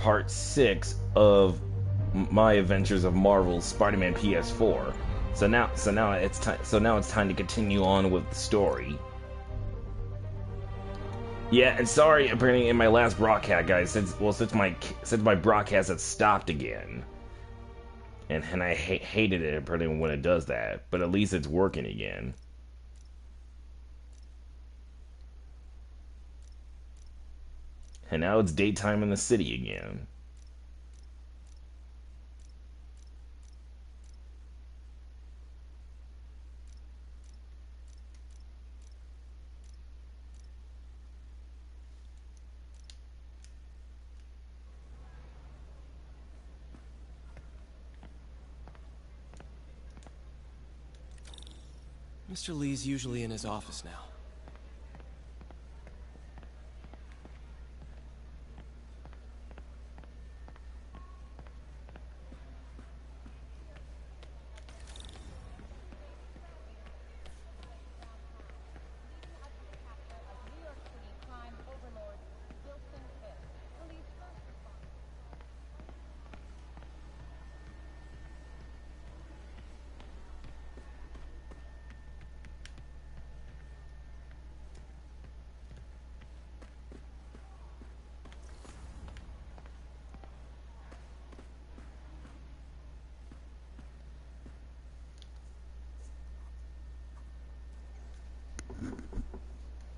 part 6 of my Adventures of Marvel's Spider-Man PS4. So now it's time to continue on with the story. Yeah, and sorry, apparently in my last broadcast, guys, since my broadcast had stopped again, and I hated it apparently when it does that, but at least it's working again. And now it's daytime in the city again. Mr. Lee's usually in his office now.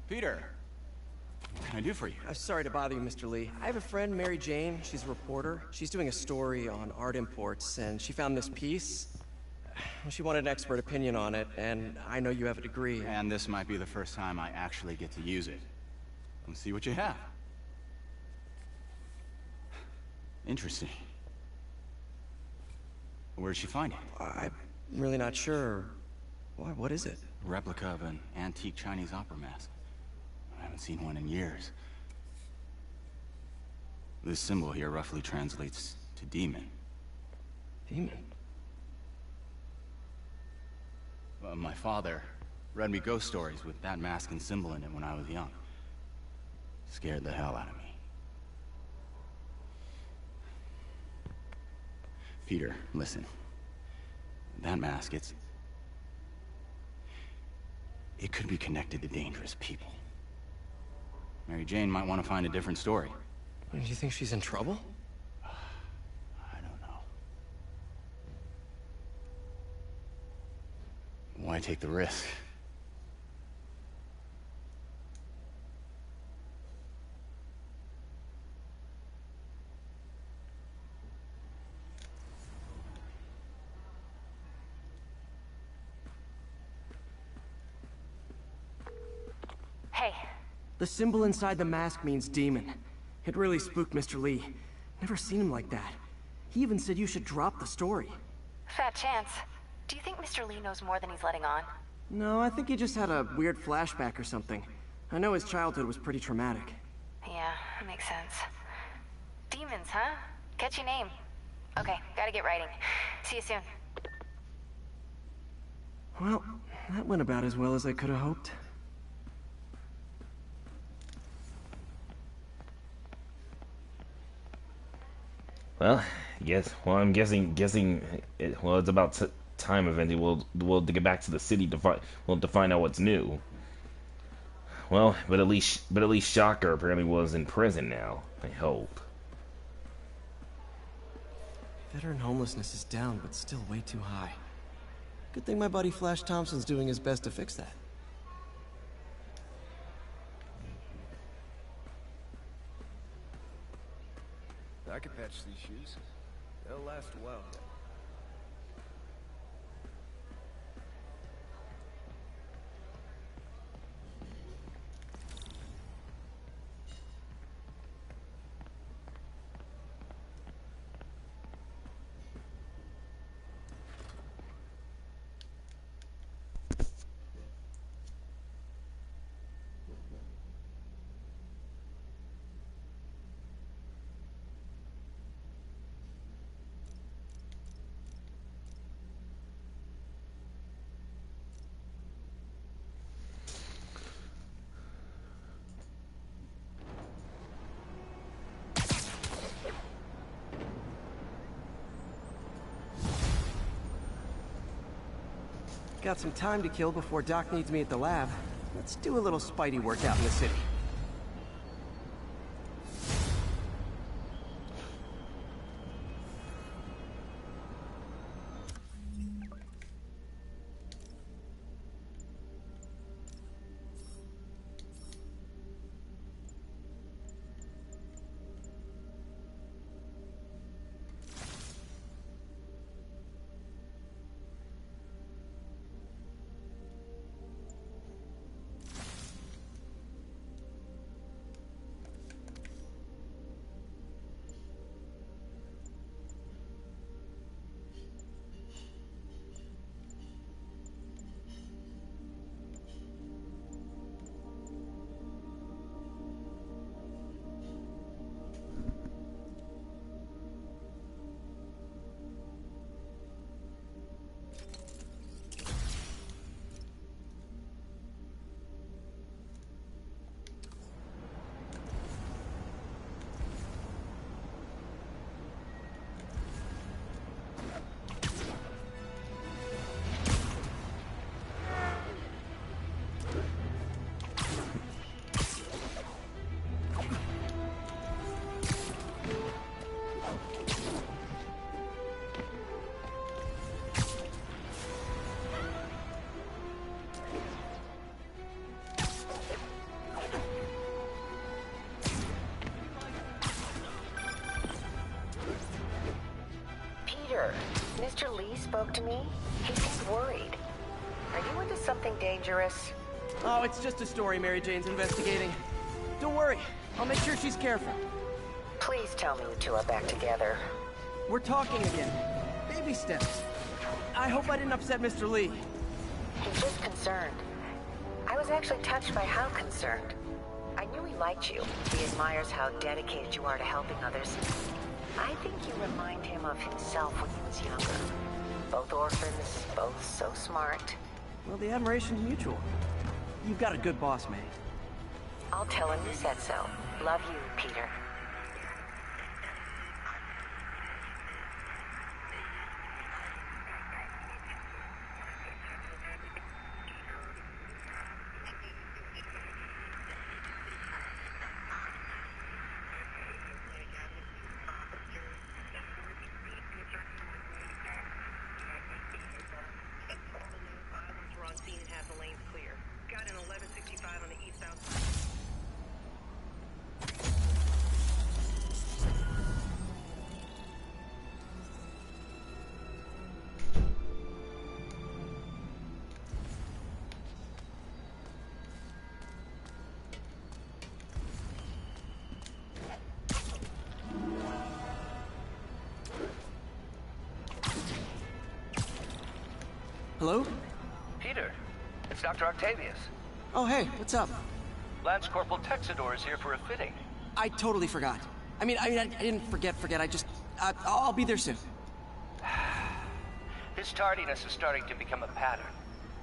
Peter, what can I do for you? Sorry to bother you, Mr. Lee. I have a friend, Mary Jane. She's a reporter. She's doing a story on art imports, and she found this piece. She wanted an expert opinion on it, and I know you have a degree. And this might be the first time I actually get to use it. Let's see what you have. Interesting. Where'd she find it? I'm really not sure. What is it? A replica of an antique Chinese opera mask. I haven't seen one in years. This symbol here roughly translates to demon. Demon? My father read me ghost stories with that mask and symbol in it when I was young. Scared the hell out of me. Peter, listen. That mask, it could be connected to dangerous people. Mary Jane might want to find a different story. Do you think she's in trouble? I don't know. Why take the risk? Hey. The symbol inside the mask means demon. It really spooked Mr. Lee. Never seen him like that. He even said you should drop the story. Fat chance. Do you think Mr. Lee knows more than he's letting on? No, I think he just had a weird flashback or something. I know his childhood was pretty traumatic. Yeah, that makes sense. Demons, huh? Catchy name. Okay, gotta get writing. See you soon. Well, that went about as well as I could have hoped. Well, yes. Well, I'm guessing. Well, it's about time eventually. We'll to get back to the city to find out what's new. Well, but at least Shocker apparently was in prison now. I hope. Veteran homelessness is down, but still way too high. Good thing my buddy Flash Thompson's doing his best to fix that. I could patch these shoes. They'll last a while. Got some time to kill before Doc needs me at the lab. Let's do a little Spidey work out in the city. Mr. Lee spoke to me. He seemed worried. Are you into something dangerous? Oh, it's just a story Mary Jane's investigating. Don't worry, I'll make sure she's careful. Please tell me you two are back together. We're talking again. Baby steps. I hope I didn't upset Mr. Lee. He's just concerned. I was actually touched by how concerned. I knew he liked you. He admires how dedicated you are to helping others. I think you remind him of himself when he was younger. Both orphans, both so smart. Well, the admiration's mutual. You've got a good boss, May. I'll tell him you said so. Love you, Peter. Hello? Peter, it's Dr. Octavius. Oh, hey, what's up? Lance Corporal Texador is here for a fitting. I totally forgot. I didn't forget. I'll be there soon. His tardiness is starting to become a pattern.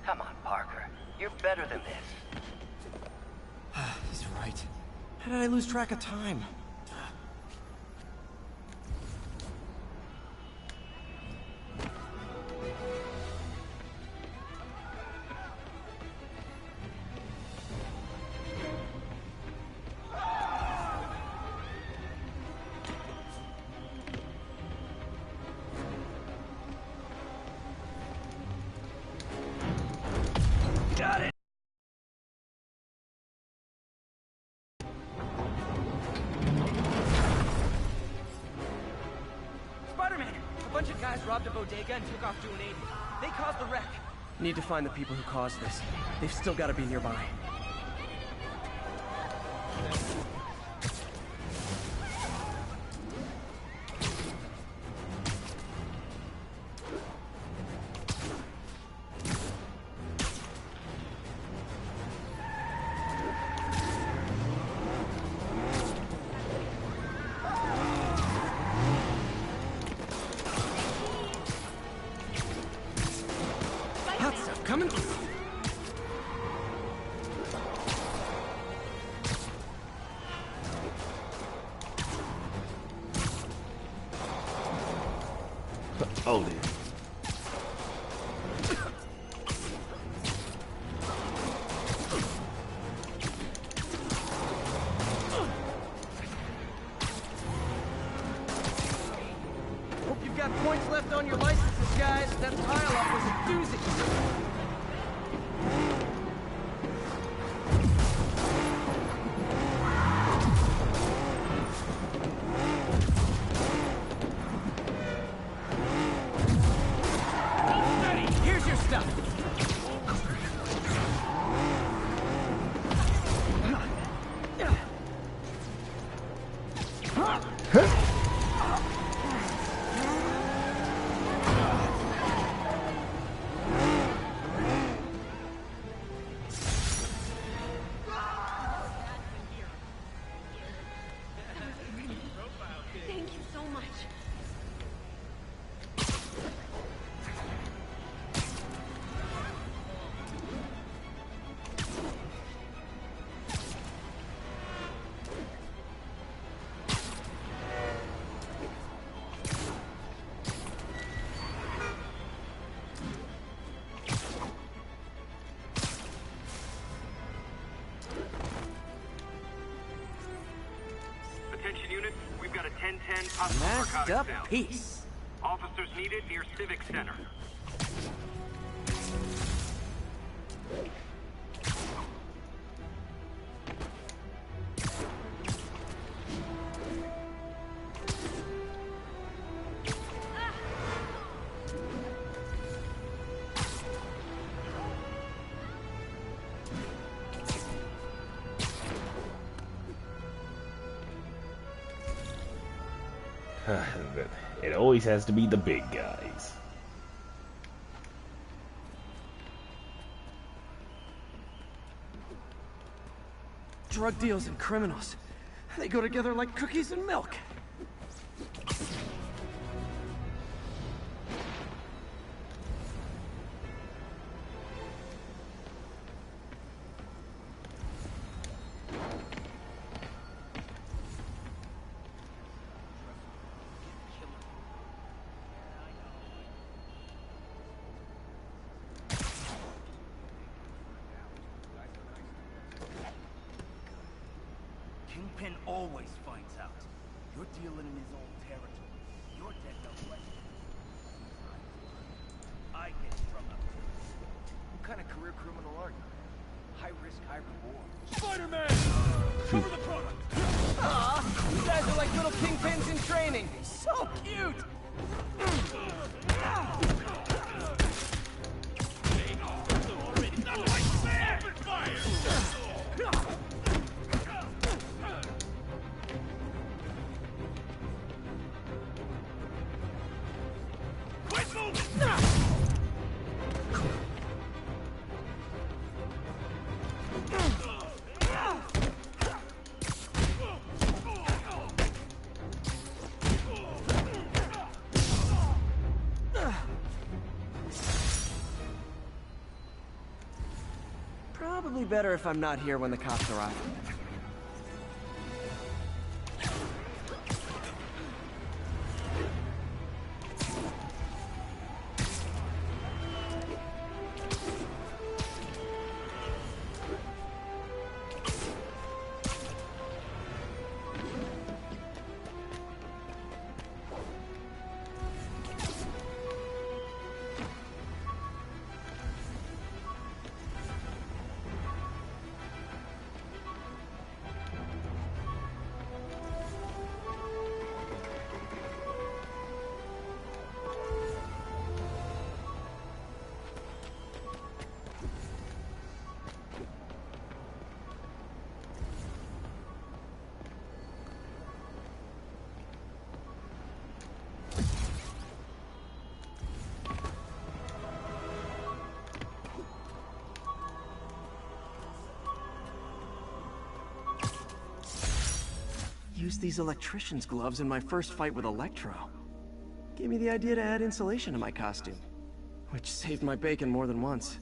Come on, Parker. You're better than this. He's right. How did I lose track of time? Got it. Spider-Man! A bunch of guys robbed a bodega and took off to an 80. They caused the wreck. Need to find the people who caused this. They've still got to be nearby. Hot stuff coming through. Oh, dear. points left on your licenses, guys. That pile-up was a doozy. Here's your stuff. Thank you so much. Attention units, we've got a 1010 possible Masked narcotics up down. piece. Officers needed near Civic Center. It always has to be the big guys. Drug deals and criminals. They go together like cookies and milk. Kingpin always finds out. You're dealing in his own territory. You're dead no question. I get strung up. What kind of career criminal are you? High risk, high reward. Spider-Man! Cover the product! Aw, you guys are like little kingpins in training. So cute! Probably better if I'm not here when the cops arrive. Used these electrician's gloves in my first fight with Electro. Gave me the idea to add insulation to my costume, which saved my bacon more than once.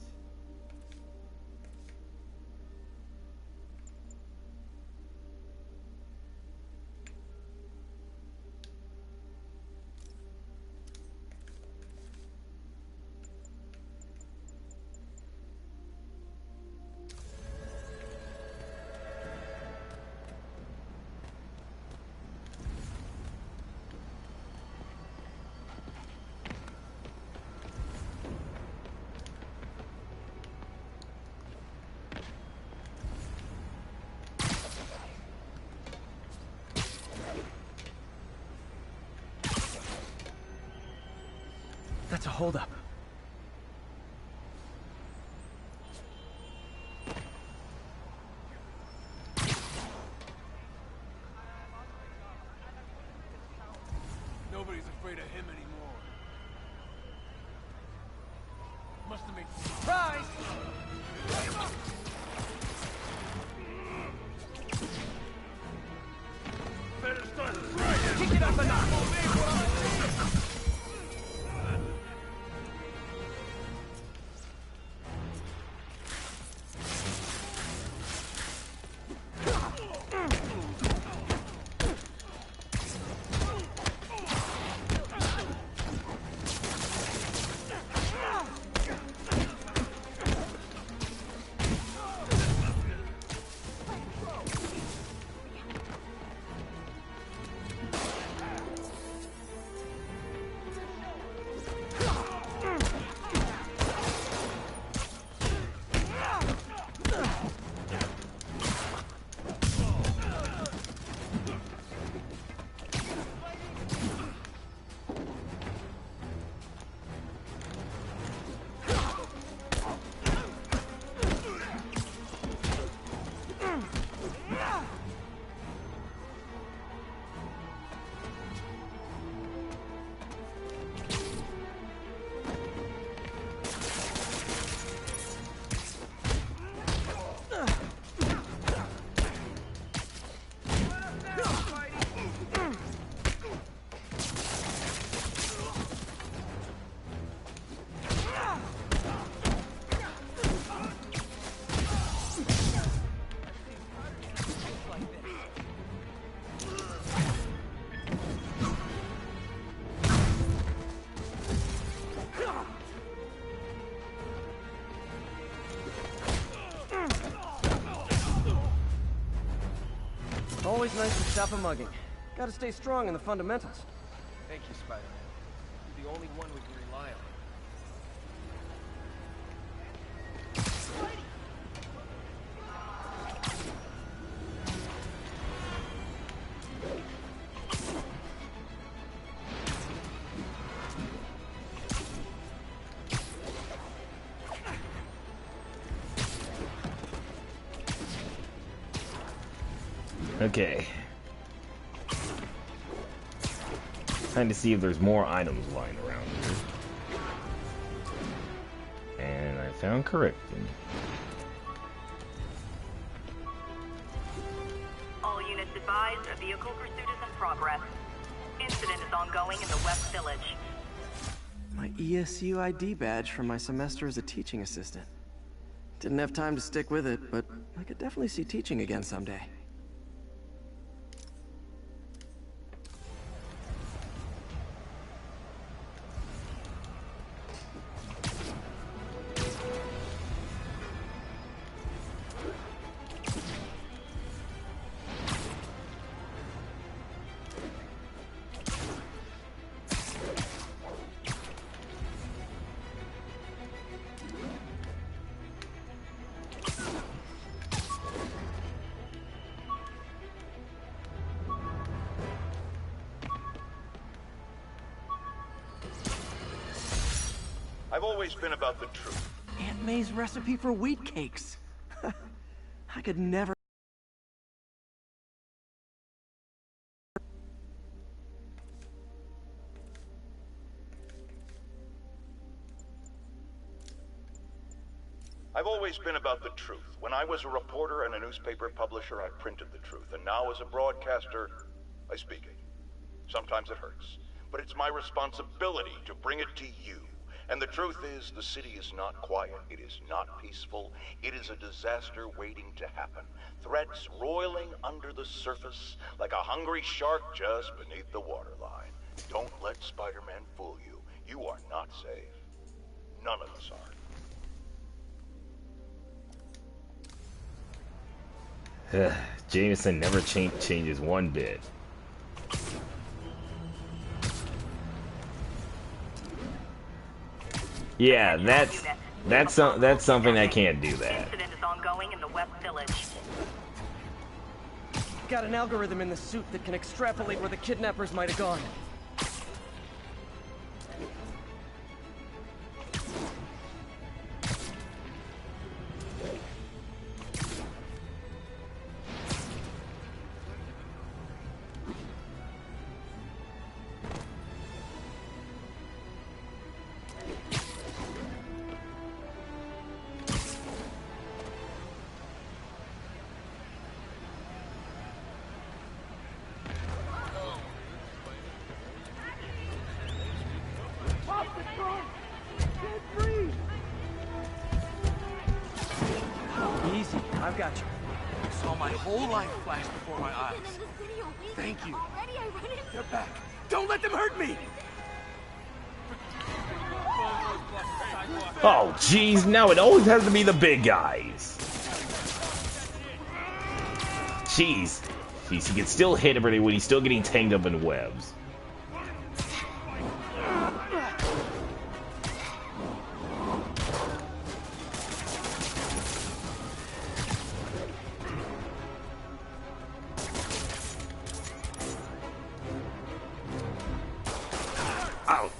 That's a holdup. Nobody's afraid of him anymore. Must have made surprise! Better start trying. Kick it up a notch. Always nice to stop a mugging. Gotta stay strong in the fundamentals. Thank you, Spider-Man. You're the only one we can rely on. Okay. Time to see if there's more items lying around here. And I found Correcting. All units advised, a vehicle pursuit is in progress. Incident is ongoing in the West Village. My ESU ID badge from my semester as a teaching assistant. Didn't have time to stick with it, but I could definitely see teaching again someday. I've always been about the truth. Aunt May's recipe for wheat cakes. I could never... I've always been about the truth. When I was a reporter and a newspaper publisher, I printed the truth. And now as a broadcaster, I speak it. Sometimes it hurts, but it's my responsibility to bring it to you. And the truth is, the city is not quiet. It is not peaceful. It is a disaster waiting to happen. Threats roiling under the surface like a hungry shark just beneath the waterline. Don't let Spider-Man fool you. You are not safe. None of us are. Jameson never changes one bit. Yeah, that's something I can't do that. Incident is ongoing in the West Village. Got an algorithm in the suit that can extrapolate where the kidnappers might have gone. I've got you. I saw my whole life flash before my eyes. Thank you. They're back. Don't let them hurt me! Oh, jeez, now it always has to be the big guys. Jeez. Jeez, he can still hit everybody when he's still getting tangled up in webs. Ouch.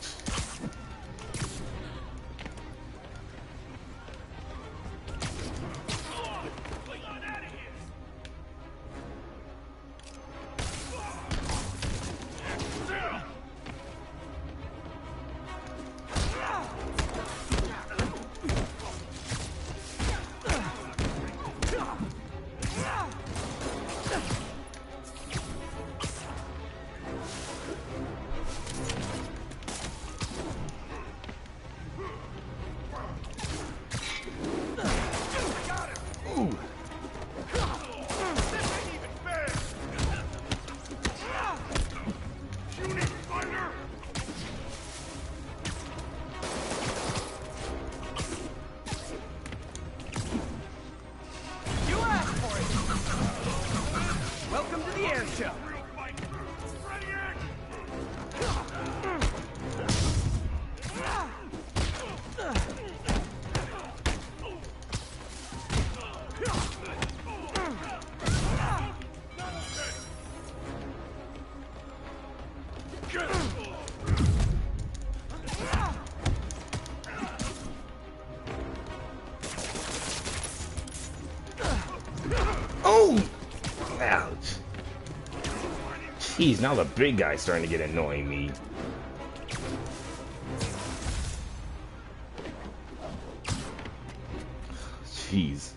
Welcome to the air show. Oh! Ouch. Jeez, now the big guy's starting to get annoying me. Jeez.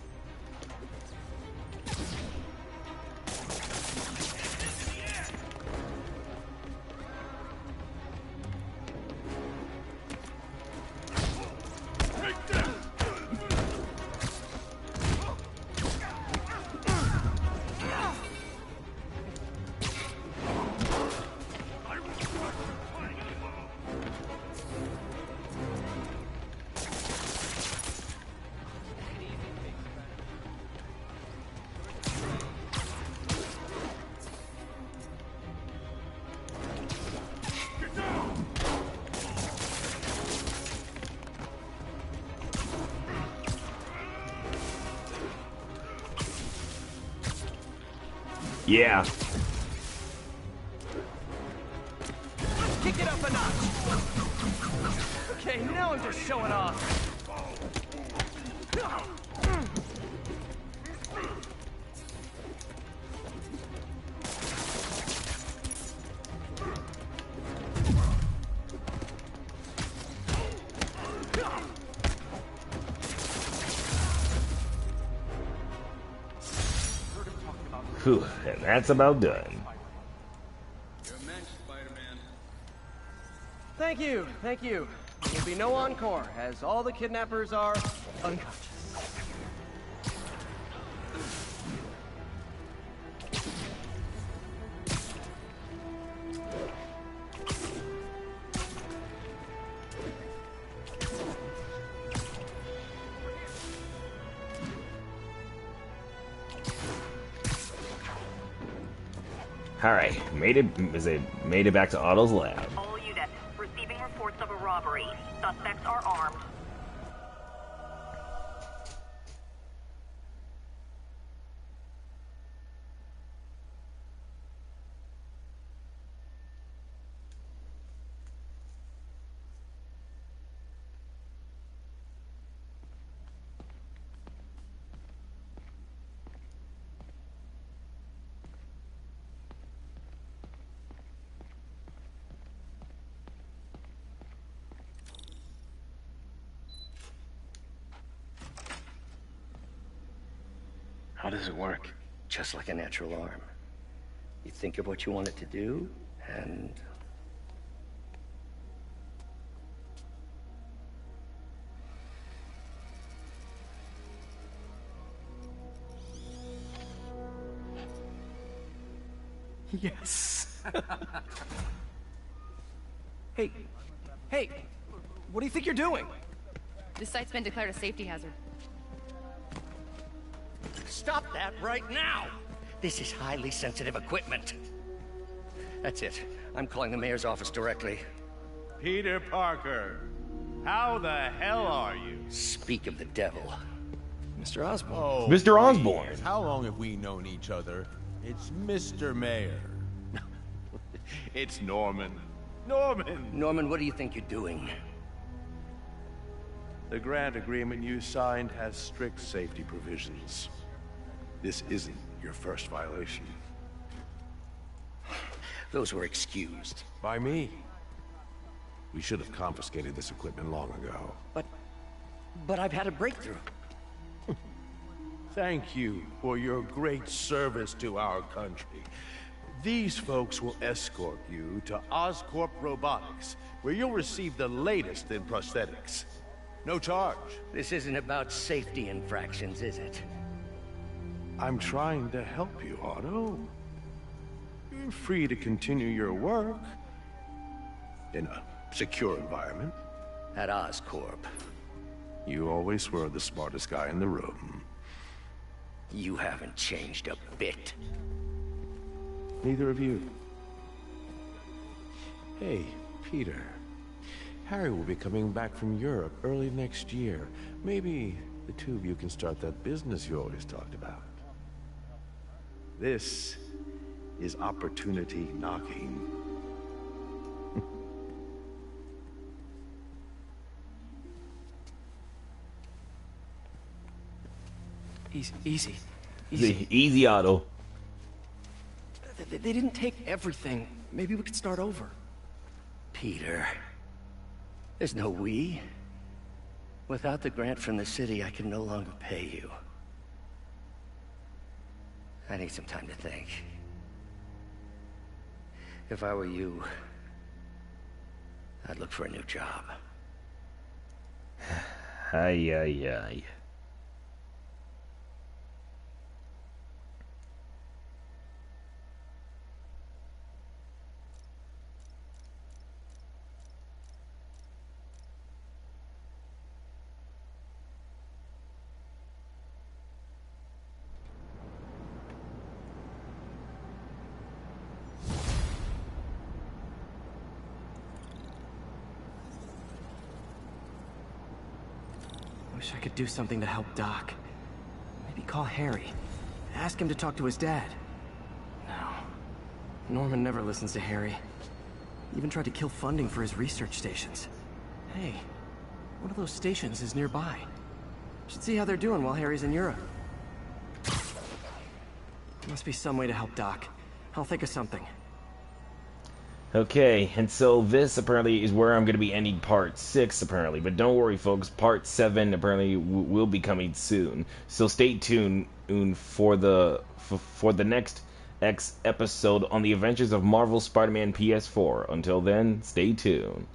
Yeah. Kick it up a notch. Okay, now I'm just showing off. Whew, and that's about done. Thank you, thank you. There will be no encore, as all the kidnappers are unconscious. Alright, made it back to Otto's lab. All units, receiving reports of a robbery. Suspects are armed. How does it work? Just like a natural arm. You think of what you want it to do, and... Yes. Hey, what do you think you're doing? This site's been declared a safety hazard. Stop that right now! This is highly sensitive equipment. That's it. I'm calling the mayor's office directly. Peter Parker, how the hell are you? Speak of the devil. Mr. Osborn. Oh, Mr. Osborn. please. How long have we known each other? It's Mr. Mayor. It's Norman. Norman, what do you think you're doing? The grant agreement you signed has strict safety provisions. This isn't your first violation. Those were excused. By me. We should have confiscated this equipment long ago. But I've had a breakthrough. Thank you for your great service to our country. These folks will escort you to Oscorp Robotics, where you'll receive the latest in prosthetics. No charge. This isn't about safety infractions, is it? I'm trying to help you, Otto. You're free to continue your work in a secure environment. At Oscorp. You always were the smartest guy in the room. You haven't changed a bit. Neither of you. Hey, Peter. Harry will be coming back from Europe early next year. Maybe the two of you can start that business you always talked about. This is opportunity knocking. Easy. Easy, Otto. They didn't take everything. Maybe we could start over. Peter. There's no we. Without the grant from the city, I can no longer pay you. I need some time to think. If I were you, I'd look for a new job. Ay. Wish I could do something to help Doc. Maybe call Harry. Ask him to talk to his dad. No. Norman never listens to Harry. Even tried to kill funding for his research stations. Hey, one of those stations is nearby. Should see how they're doing while Harry's in Europe. Must be some way to help Doc. I'll think of something. Okay, and so this apparently is where I'm going to be ending part 6 apparently, but don't worry folks, part 7 apparently will be coming soon. So stay tuned for the next X episode on the Adventures of Marvel Spider-Man PS4. Until then, stay tuned.